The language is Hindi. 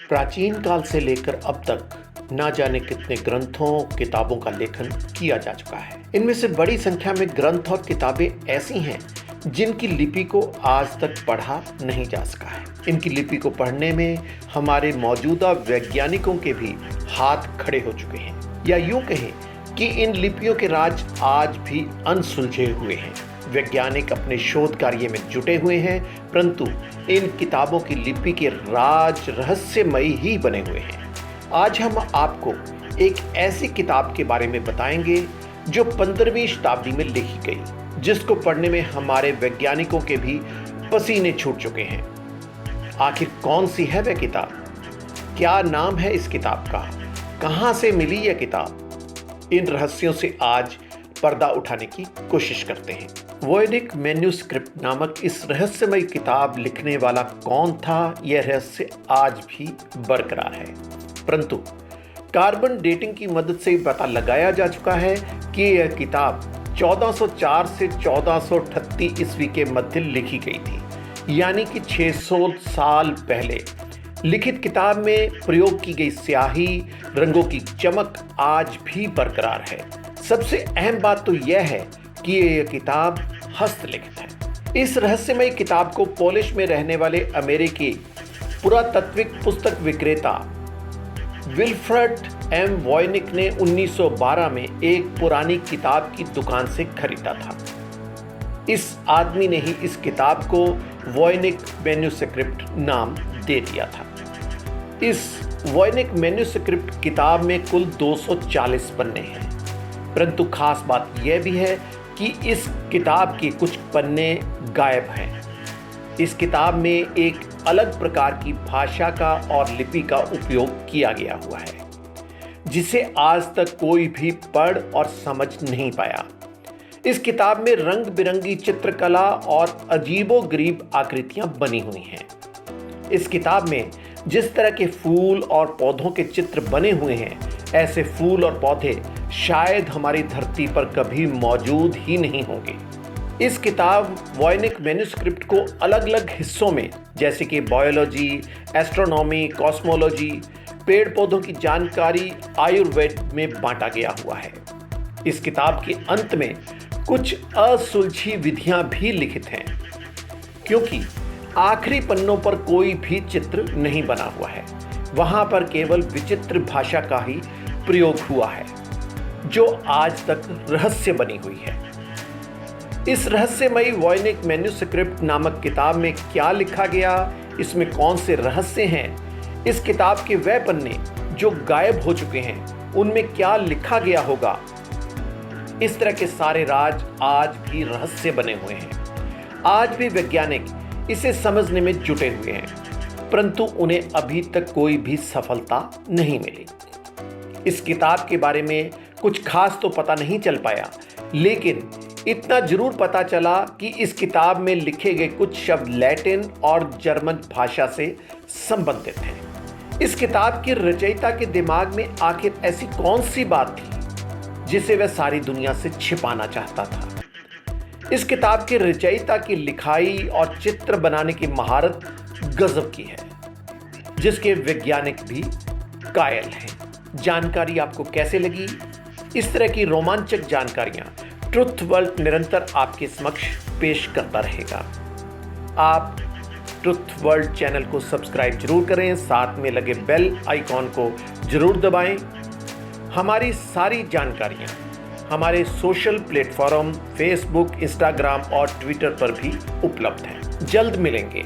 प्राचीन काल से लेकर अब तक ना जाने कितने ग्रंथों किताबों का लेखन किया जा चुका है। इनमें से बड़ी संख्या में ग्रंथ और किताबें ऐसी हैं जिनकी लिपि को आज तक पढ़ा नहीं जा सका है। इनकी लिपि को पढ़ने में हमारे मौजूदा वैज्ञानिकों के भी हाथ खड़े हो चुके हैं, या यूं कहें कि इन लिपियों के राज आज भी अनसुलझे हुए हैं। वैज्ञानिक अपने शोध कार्य में जुटे हुए हैं, परंतु इन किताबों की लिपि के राज रहस्यमयी ही बने हुए हैं। आज हम आपको एक ऐसी किताब के बारे में बताएंगे जो 15वीं शताब्दी में लिखी गई, जिसको पढ़ने में हमारे वैज्ञानिकों के भी पसीने छूट चुके हैं। आखिर कौन सी है वह किताब? क्या नाम है इस किताब का? कहां से मिली यह किताब? इन रहस्यों से आज पर्दा उठाने की कोशिश करते हैं। वॉयनिक मैन्युस्क्रिप्ट नामक इस रहस्यमय किताब लिखने वाला कौन था, यह रहस्य आज भी बरकरार है। परंतु कार्बन डेटिंग की मदद से पता लगाया जा चुका है कि यह किताब 1404 से 1438 ईस्वी के मध्य लिखी गई थी, यानी कि 600 साल पहले। लिखित किताब में प्रयोग की गई स्याही, रंगों की चमक आज भी बरकरार है। सबसे अहम बात तो यह है कि यह किताब हस्तलिखित है। इस रहस्यमय किताब को पोलिश में रहने वाले अमेरिकी पुरातात्विक पुस्तक विक्रेता विल्फ्रेड एम वॉयनिक ने 1912 में एक पुरानी किताब की दुकान से खरीदा था। इस आदमी ने ही इस किताब को वॉयनिक मैन्युस्क्रिप्ट नाम दे दिया था। इस वॉयनिक मैन्युस्क्रिप्ट किताब में कुल 240 पन्ने हैं, परंतु खास बात यह भी है कि इस किताब के कुछ पन्ने गायब हैं। इस किताब में एक अलग प्रकार की भाषा का और लिपि का उपयोग किया गया हुआ है, जिसे आज तक कोई भी पढ़ और समझ नहीं पाया। इस किताब में रंग बिरंगी चित्रकला और अजीबोगरीब आकृतियां बनी हुई हैं। इस किताब में जिस तरह के फूल और पौधों के चित्र बने हुए हैं, ऐसे फूल और पौधे शायद हमारी धरती पर कभी मौजूद ही नहीं होंगे। इस किताब वॉयनिक मैन्युस्क्रिप्ट को अलग अलग हिस्सों में, जैसे कि बायोलॉजी, एस्ट्रोनॉमी, कॉस्मोलॉजी, पेड़ पौधों की जानकारी, आयुर्वेद में बांटा गया हुआ है। इस किताब के अंत में कुछ असुलझी विधियां भी लिखित हैं, क्योंकि आखिरी पन्नों पर कोई भी चित्र नहीं बना हुआ है। वहां पर केवल विचित्र भाषा का ही प्रयोग हुआ है, जो आज तक रहस्य बनी हुई है। इस रहस्यमयी वॉयनिक मैन्युस्क्रिप्ट नामक किताब में क्या लिखा गया, इसमें कौन से रहस्य हैं, इस किताब के वह पन्ने जो गायब हो चुके हैं, उनमें क्या लिखा गया होगा, इस तरह के सारे राज आज भी रहस्य बने हुए हैं। आज भी वैज्ञानिक इसे समझने में जुटे हुए हैं, परंतु उन्हें अभी तक कोई भी सफलता नहीं मिली। इस किताब के बारे में कुछ खास तो पता नहीं चल पाया, लेकिन इतना जरूर पता चला कि इस किताब में लिखे गए कुछ शब्द लैटिन और जर्मन भाषा से संबंधित हैं। इस किताब के रचयिता के दिमाग में आखिर ऐसी कौन सी बात थी जिसे वह सारी दुनिया से छिपाना चाहता था? इस किताब के रचयिता की लिखाई और चित्र बनाने की महारत गजब की है, जिसके वैज्ञानिक भी कायल हैं। जानकारी आपको कैसे लगी? इस तरह की रोमांचक जानकारियां ट्रुथ वर्ल्ड निरंतर आपके समक्ष पेश करता रहेगा। आप ट्रुथ वर्ल्ड चैनल को सब्सक्राइब जरूर करें, साथ में लगे बेल आइकॉन को जरूर दबाएं। हमारी सारी जानकारियां हमारे सोशल प्लेटफॉर्म फेसबुक, इंस्टाग्राम और ट्विटर पर भी उपलब्ध हैं। जल्द मिलेंगे।